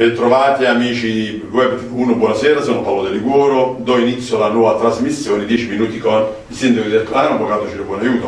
Bentrovati amici di Web TV1, buonasera, sono Paolo De Liguoro, do inizio alla nuova trasmissione 10 minuti con il sindaco di Ercolano, avvocato Ciro Buonaiuto.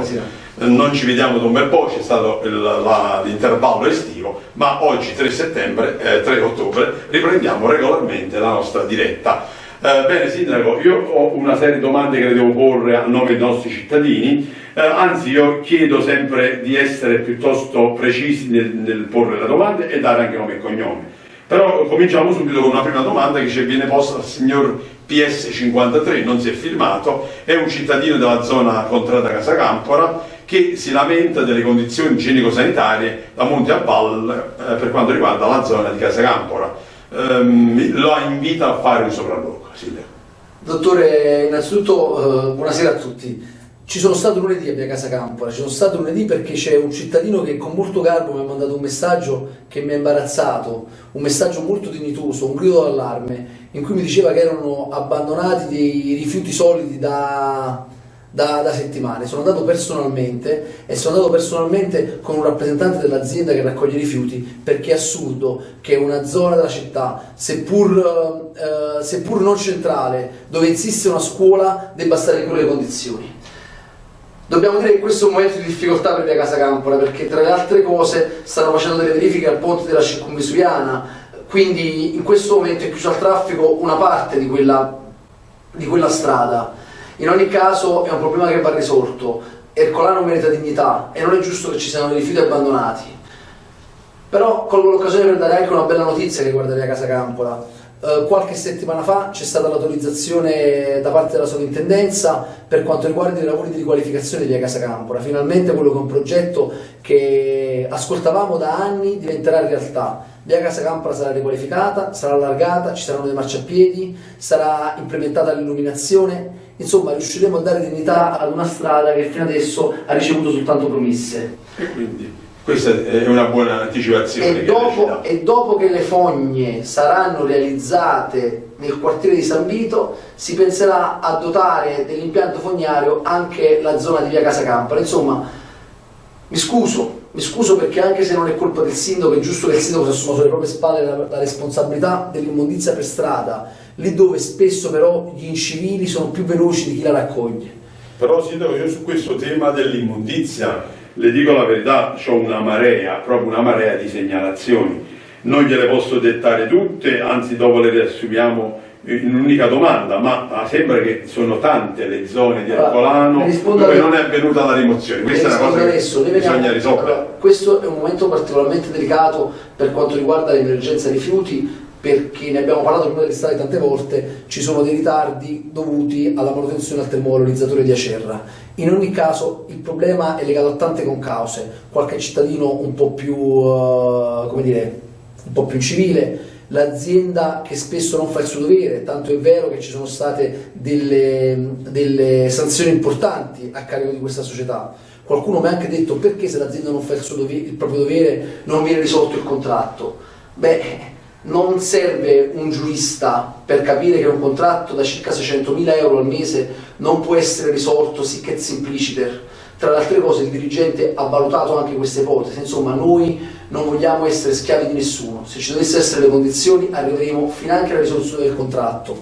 Non ci vediamo da un bel po', c'è stato l'intervallo estivo, ma oggi 3 ottobre riprendiamo regolarmente la nostra diretta. Bene sindaco, io ho una serie di domande che le devo porre a nome dei nostri cittadini, anzi io chiedo sempre di essere piuttosto precisi nel porre le domande e dare anche nome e cognome. Però cominciamo subito con una prima domanda che ci viene posta dal signor PS53, non si è filmato, è un cittadino della zona contrada Casacampora che si lamenta delle condizioni igienico-sanitarie da monte a valle per quanto riguarda la zona di Casacampora. Lo invita a fare un sopralluogo. Dottore, innanzitutto buonasera a tutti. Ci sono stato lunedì a via Casacampora, ci sono stato lunedì perché c'è un cittadino che con molto garbo mi ha mandato un messaggio che mi ha imbarazzato, un messaggio molto dignitoso, un grido d'allarme, in cui mi diceva che erano abbandonati dei rifiuti solidi da settimane. Sono andato personalmente con un rappresentante dell'azienda che raccoglie rifiuti, perché è assurdo che una zona della città, seppur non centrale, dove insiste una scuola, debba stare in quelle condizioni. Dobbiamo dire che questo è un momento di difficoltà per via Casacampora, perché tra le altre cose stanno facendo delle verifiche al ponte della Circumvesuviana, quindi in questo momento è chiuso al traffico una parte di quella strada. In ogni caso è un problema che va risolto. Ercolano merita dignità e non è giusto che ci siano dei rifiuti abbandonati. Però colgo l'occasione per dare anche una bella notizia che riguarda via Casacampora. Qualche settimana fa c'è stata l'autorizzazione da parte della sovrintendenza per quanto riguarda i lavori di riqualificazione di via Casacampora. Finalmente quello che è un progetto che ascoltavamo da anni diventerà realtà. Via Casacampora sarà riqualificata, sarà allargata, ci saranno dei marciapiedi, sarà implementata l'illuminazione, insomma riusciremo a dare dignità ad una strada che fino adesso ha ricevuto soltanto promesse. E quindi questa è una buona anticipazione. E dopo che le fogne saranno realizzate nel quartiere di San Vito, si penserà a dotare dell'impianto fognario anche la zona di via Casacampora. Insomma, mi scuso perché anche se non è colpa del sindaco, è giusto che il sindaco si assuma sulle proprie spalle la responsabilità dell'immondizia per strada, lì dove spesso però gli incivili sono più veloci di chi la raccoglie. Però sindaco, io su questo tema dell'immondizia le dico la verità, ho una marea di segnalazioni, non gliele posso dettare tutte, anzi dopo le riassumiamo in un'unica domanda, ma sembra che sono tante le zone di Ercolano dove non è avvenuta la rimozione. Questa è una cosa che bisogna risolvere. Allora, questo è un momento particolarmente delicato per quanto riguarda l'emergenza rifiuti, perché ne abbiamo parlato prima dell'estate tante volte, ci sono dei ritardi dovuti alla manutenzione al termovalorizzatore di Acerra. In ogni caso il problema è legato a tante concause, qualche cittadino un po' più incivile, l'azienda che spesso non fa il suo dovere, tanto è vero che ci sono state delle sanzioni importanti a carico di questa società. Qualcuno mi ha anche detto: perché se l'azienda non fa il proprio dovere non viene risolto il contratto? Non serve un giurista per capire che un contratto da circa 600.000 euro al mese non può essere risolto sic et simpliciter. Tra le altre cose il dirigente ha valutato anche queste ipotesi. Insomma, noi non vogliamo essere schiavi di nessuno. Se ci dovessero essere le condizioni arriveremo finanche alla risoluzione del contratto.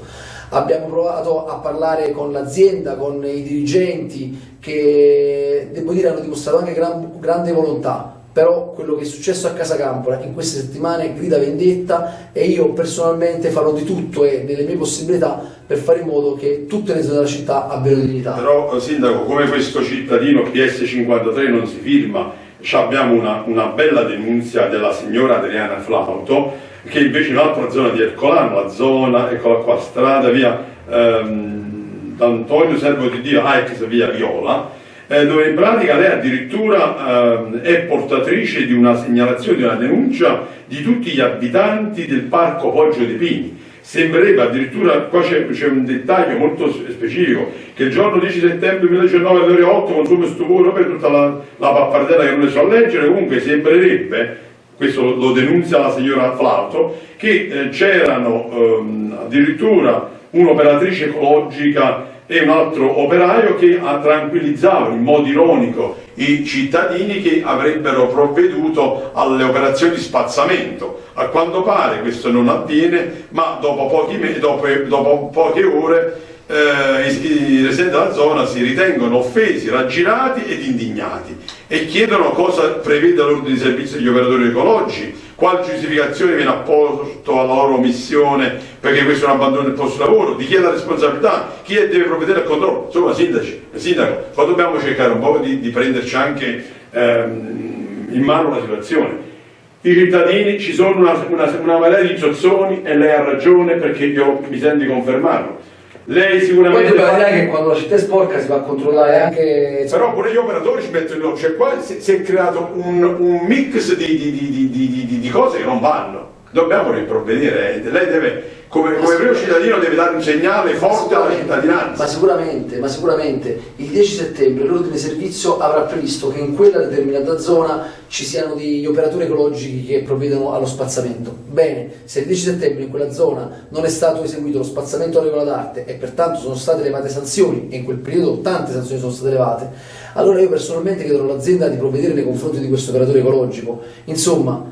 Abbiamo provato a parlare con l'azienda, con i dirigenti che, devo dire, hanno dimostrato anche grande volontà. Però quello che è successo a Casacampora in queste settimane grida vendetta e io personalmente farò di tutto e delle mie possibilità per fare in modo che tutte le zone della città abbiano dignità. Però sindaco, come questo cittadino PS53 non si firma, abbiamo una bella denunzia della signora Adriana Flauto che invece in un'altra zona di Ercolano, la zona, eccola qua, strada via D'Antonio Servo di Dio, ex via Viola, dove in pratica lei addirittura è portatrice di una segnalazione, di una denuncia di tutti gli abitanti del parco Poggio dei Pini. Sembrerebbe addirittura, qua c'è un dettaglio molto specifico, che il giorno 10 settembre 2019 alle ore 8 consuma stupore per tutta la pappardella che non ne so leggere. Comunque sembrerebbe, questo lo denunzia la signora Flauto, che c'erano addirittura un'operatrice ecologica e un altro operaio che tranquillizzavano in modo ironico i cittadini che avrebbero provveduto alle operazioni di spazzamento. A quanto pare questo non avviene, ma dopo poche ore i residenti della zona si ritengono offesi, raggirati ed indignati e chiedono cosa prevede l'ordine di servizio degli operatori ecologici, quale giustificazione viene apposto alla loro omissione perché questo è un abbandono del posto di lavoro, di chi è la responsabilità, chi deve provvedere al controllo. Insomma, sindaco, qua dobbiamo cercare un po' di prenderci anche in mano la situazione. I cittadini, ci sono una marea di zozzoni e lei ha ragione, perché io mi sento di confermarlo. Lei sicuramente. Poi capirai che quando la città è sporca si va a controllare anche. Però pure gli operatori ci mettono, cioè qua si è creato un mix di cose che non vanno. Dobbiamo riprovvedere. Lei deve, come primo cittadino, deve dare un segnale forte alla cittadinanza. Ma sicuramente il 10 settembre l'ordine di servizio avrà previsto che in quella determinata zona ci siano degli operatori ecologici che provvedono allo spazzamento. Bene, se il 10 settembre in quella zona non è stato eseguito lo spazzamento a regola d'arte e pertanto sono state levate sanzioni, e in quel periodo tante sanzioni sono state levate, allora io personalmente chiederò all'azienda di provvedere nei confronti di questo operatore ecologico. Insomma,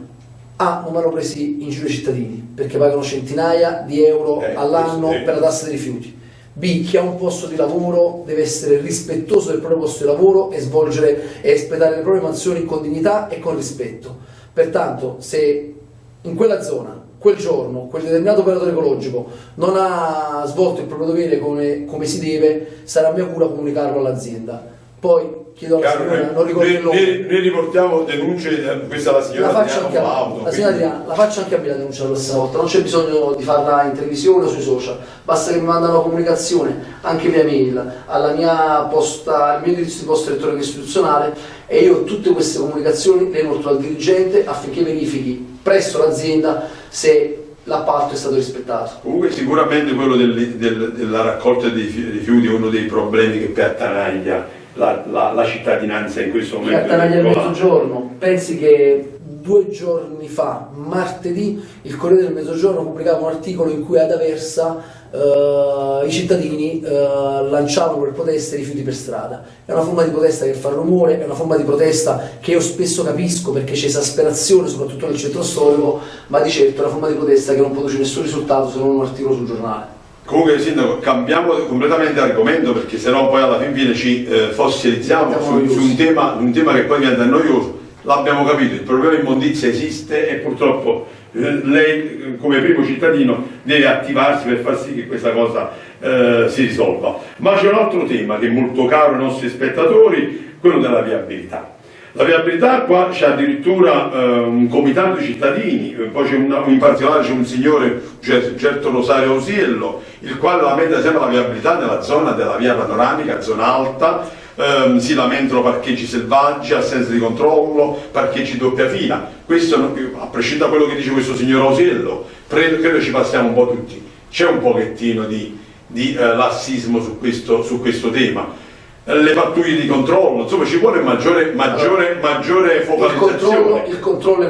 A, non vanno presi in giro i cittadini perché pagano centinaia di euro all'anno per la tassa dei rifiuti. B, chi ha un posto di lavoro deve essere rispettoso del proprio posto di lavoro e svolgere e espletare le proprie mansioni con dignità e con rispetto. Pertanto, se in quella zona, quel giorno, quel determinato operatore ecologico non ha svolto il proprio dovere come si deve, sarà mia cura comunicarlo all'azienda. Poi chiedo alla signora, non ricordo il nome. Noi riportiamo denunce, questa è la signora Adriana, la faccio anche a me la denuncia la prossima volta, non c'è bisogno di farla in televisione o sui social, basta che mi mandano una comunicazione anche via mail alla mia posta, al mio indirizzo di posta elettronica istituzionale, e io tutte queste comunicazioni le inoltro al dirigente affinché verifichi presso l'azienda se l'appalto è stato rispettato. Comunque sicuramente quello della raccolta dei rifiuti è uno dei problemi che più attanaglia la cittadinanza in questo momento. Attanaglia il Mezzogiorno. Pensi che 2 giorni fa, martedì, il Corriere del Mezzogiorno pubblicava un articolo in cui ad Aversa i cittadini lanciavano per protesta i rifiuti per strada. È una forma di protesta che fa rumore, è una forma di protesta che io spesso capisco perché c'è esasperazione soprattutto nel centro storico, ma di certo è una forma di protesta che non produce nessun risultato se non un articolo sul giornale. Comunque Sindaco, cambiamo completamente argomento, perché sennò poi alla fine ci fossilizziamo su un tema che poi diventa noioso. L'abbiamo capito, il problema immondizia esiste e purtroppo lei come primo cittadino deve attivarsi per far sì che questa cosa si risolva. Ma c'è un altro tema che è molto caro ai nostri spettatori, quello della viabilità. La viabilità, qua c'è addirittura un comitato di cittadini, poi in particolare c'è un signore, certo Rosario Osiello, il quale lamenta sempre la viabilità nella zona della via panoramica, zona alta, si lamentano parcheggi selvaggi, assenza di controllo, parcheggi doppia fila. Questo, a prescindere da quello che dice questo signor Osiello, credo ci passiamo un po' tutti. C'è un pochettino di lassismo su questo tema. Le pattuglie di controllo, insomma ci vuole maggiore focalizzazione. Il controllo è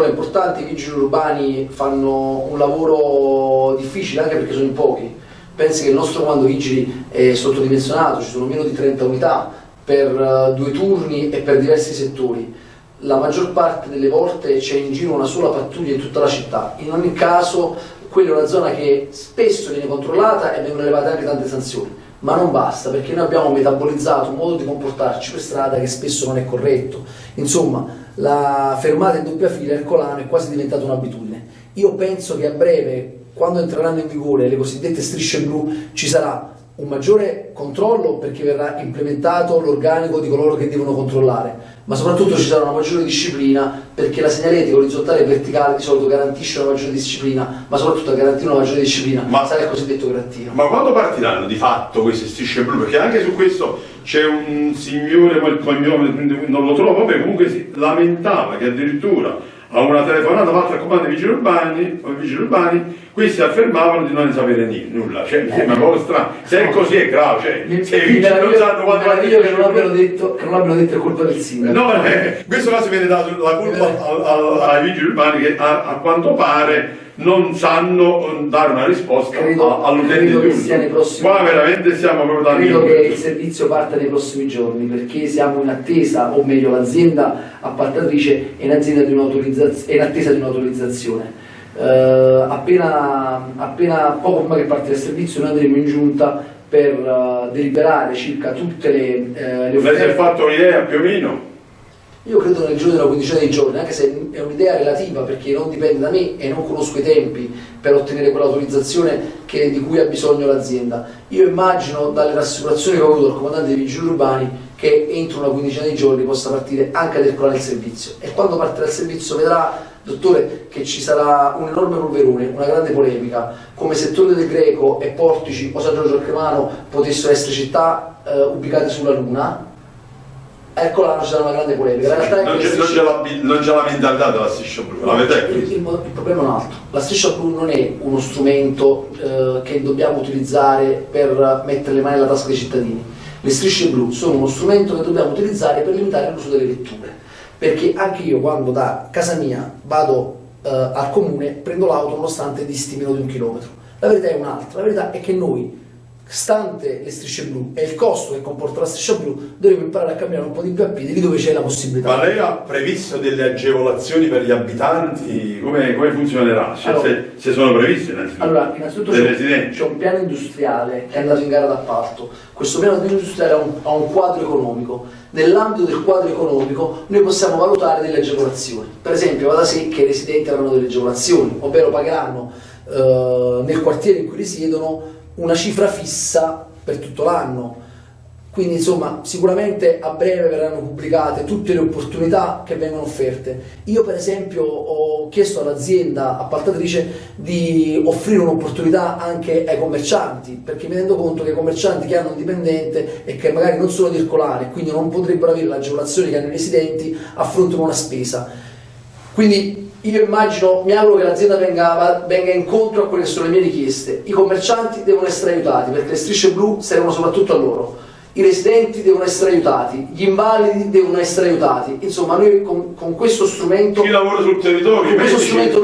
importante, i vigili urbani fanno un lavoro difficile anche perché sono in pochi. Pensi che il nostro comando vigili è sottodimensionato, ci sono meno di 30 unità per 2 turni e per diversi settori. La maggior parte delle volte c'è in giro una sola pattuglia in tutta la città. In ogni caso quella è una zona che spesso viene controllata e vengono elevate anche tante sanzioni. Ma non basta, perché noi abbiamo metabolizzato un modo di comportarci per strada che spesso non è corretto. Insomma, la fermata in doppia fila Ercolano è quasi diventata un'abitudine. Io penso che a breve, quando entreranno in vigore le cosiddette strisce blu, ci sarà un maggiore controllo perché verrà implementato l'organico di coloro che devono controllare, ma soprattutto ci sarà una maggiore disciplina perché la segnaletica orizzontale e verticale di solito garantisce una maggiore disciplina, ma soprattutto a garantire una maggiore disciplina sarà il cosiddetto grattino. Ma quando partiranno di fatto queste strisce blu? Perché anche su questo c'è un signore, poi il cognome non lo trovo, vabbè, comunque si lamentava che addirittura a una telefonata fatta al comando dei vigili urbani, questi affermavano di non sapere nulla. Cioè, mi sembra un po' strano. Se è così è grave, cioè, se i vigili non sanno quando vanno che non abbiano detto è colpa del sindaco. No, in questo caso viene data la colpa ai vigili urbani che a quanto pare non sanno dare una risposta all'utente di turno. Qua veramente stiamo proprio dando. Credo che il servizio parta nei prossimi giorni, perché siamo in attesa, o meglio l'azienda appaltatrice è in attesa di un'autorizzazione. Appena poco prima che parte il servizio noi andremo in giunta per deliberare circa tutte le offerte. Lei si è fatto un'idea più o meno? Io credo nel giro della quindicina di giorni, anche se è un'idea relativa perché non dipende da me e non conosco i tempi per ottenere quell'autorizzazione di cui ha bisogno l'azienda. Io immagino dalle rassicurazioni che ho avuto dal comandante dei vigili urbani che entro una quindicina di giorni possa partire anche a decollare il servizio, e quando partirà il servizio vedrà, dottore, che ci sarà un enorme polverone, una grande polemica, come se Torre del Greco e Portici o San Giorgio al Cremano potessero essere città ubicate sulla Luna. Ecco là, c'è una grande polemica. In realtà non c'è la mentalità della striscia blu, il problema è un altro. La striscia blu non è uno strumento che dobbiamo utilizzare per mettere le mani nella tasca dei cittadini. Le strisce blu sono uno strumento che dobbiamo utilizzare per limitare l'uso delle vetture, perché anche io quando da casa mia vado al comune prendo l'auto nonostante disti meno di 1 chilometro. La verità è un'altra, la verità è che noi, stante le strisce blu e il costo che comporta la striscia blu, dovremmo imparare a cambiare un po' di più a piedi lì dove c'è la possibilità. Ma lei ha previsto delle agevolazioni per gli abitanti? Come funzionerà? Se sono previste innanzitutto c'è un piano industriale che è andato in gara d'appalto. Questo piano industriale ha un quadro economico. Nell'ambito del quadro economico noi possiamo valutare delle agevolazioni. Per esempio va da sé che i residenti avranno delle agevolazioni, ovvero pagheranno nel quartiere in cui risiedono una cifra fissa per tutto l'anno. Quindi insomma sicuramente a breve verranno pubblicate tutte le opportunità che vengono offerte. Io per esempio ho chiesto all'azienda appaltatrice di offrire un'opportunità anche ai commercianti, perché mi rendo conto che i commercianti che hanno un dipendente e che magari non sono circolari, quindi non potrebbero avere l'agevolazione che hanno i residenti, affrontano una spesa. Quindi io immagino, mi auguro che l'azienda venga incontro a quelle che sono le mie richieste. I commercianti devono essere aiutati perché le strisce blu servono soprattutto a loro. I residenti devono essere aiutati, gli invalidi devono essere aiutati. Insomma, noi con questo strumento, chi lavora sul territorio, con questo strumento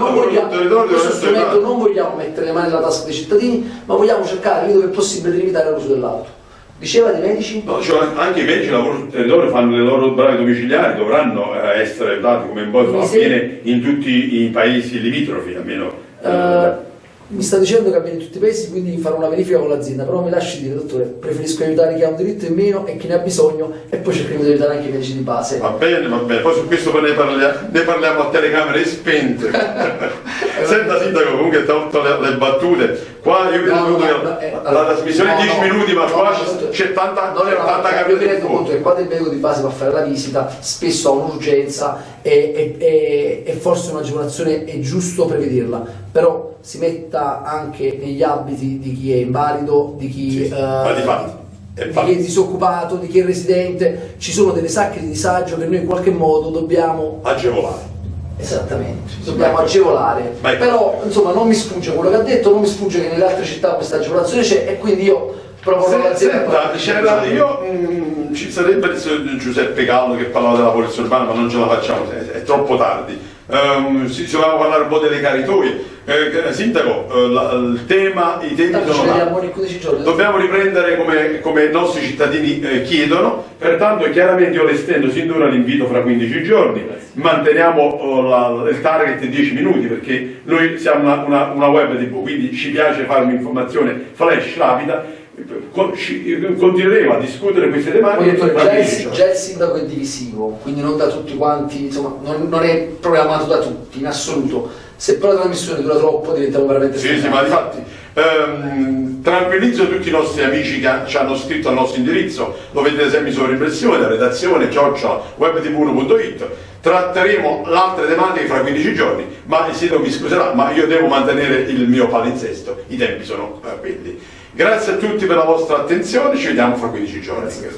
non vogliamo mettere le mani nella tasca dei cittadini, ma vogliamo cercare lì dove è possibile di limitare l'uso dell'auto. Diceva dei medici? No, cioè, anche i medici lavorano sul territorio, fanno le loro brave domiciliari, dovranno essere aiutati come in poi avviene in tutti i paesi limitrofi, almeno. Mi sta dicendo che avviene in tutti i paesi, quindi farò una verifica con l'azienda, però mi lasci dire, dottore, preferisco aiutare chi ha un diritto in meno e chi ne ha bisogno, e poi cercheremo di aiutare anche i medici di base. Va bene, poi su questo ne parliamo a telecamere spente. Senta sindaco, comunque tolto le battute, qua io mi rendo conto che la trasmissione è 10 minuti, ma qua c'è tanta io mi rendo conto che quando il medico di base va a fare la visita spesso ha un'urgenza e forse un'agevolazione è giusto prevederla, però si metta anche negli abiti di chi è invalido, di chi è disoccupato, di chi è residente. Ci sono delle sacche di disagio che noi in qualche modo dobbiamo agevolare. Esattamente, dobbiamo agevolare. Però insomma non mi sfugge quello che ha detto, non mi sfugge che nelle altre città questa agevolazione c'è, e quindi io proporrò l'azienda. Ci sarebbe Giuseppe Gallo che parlava della polizia urbana, ma non ce la facciamo, è troppo tardi. Si doveva parlare un po' delle caritoie. Sindaco, i tempi sono dobbiamo riprendere come i nostri cittadini chiedono, pertanto chiaramente io le estendo sin d'ora l'invito fra 15 giorni. Manteniamo il target 10 minuti perché noi siamo una web TV, quindi ci piace fare un'informazione flash rapida. Continueremo a discutere queste tematiche. Già il sindaco è divisivo, quindi non da tutti quanti, insomma, non è programmato da tutti in assoluto. Se però la trasmissione dura troppo diventiamo veramente sì, ma infatti tranquillizzo tutti i nostri amici che ci hanno scritto al nostro indirizzo, lo vedete sempre in sovraimpressione, la redazione @webtv1.it. Tratteremo le altre tematiche fra 15 giorni, ma il sindaco mi scuserà, ma io devo mantenere il mio palinsesto, i tempi sono quelli. Grazie a tutti per la vostra attenzione, ci vediamo fra 15 giorni. Grazie.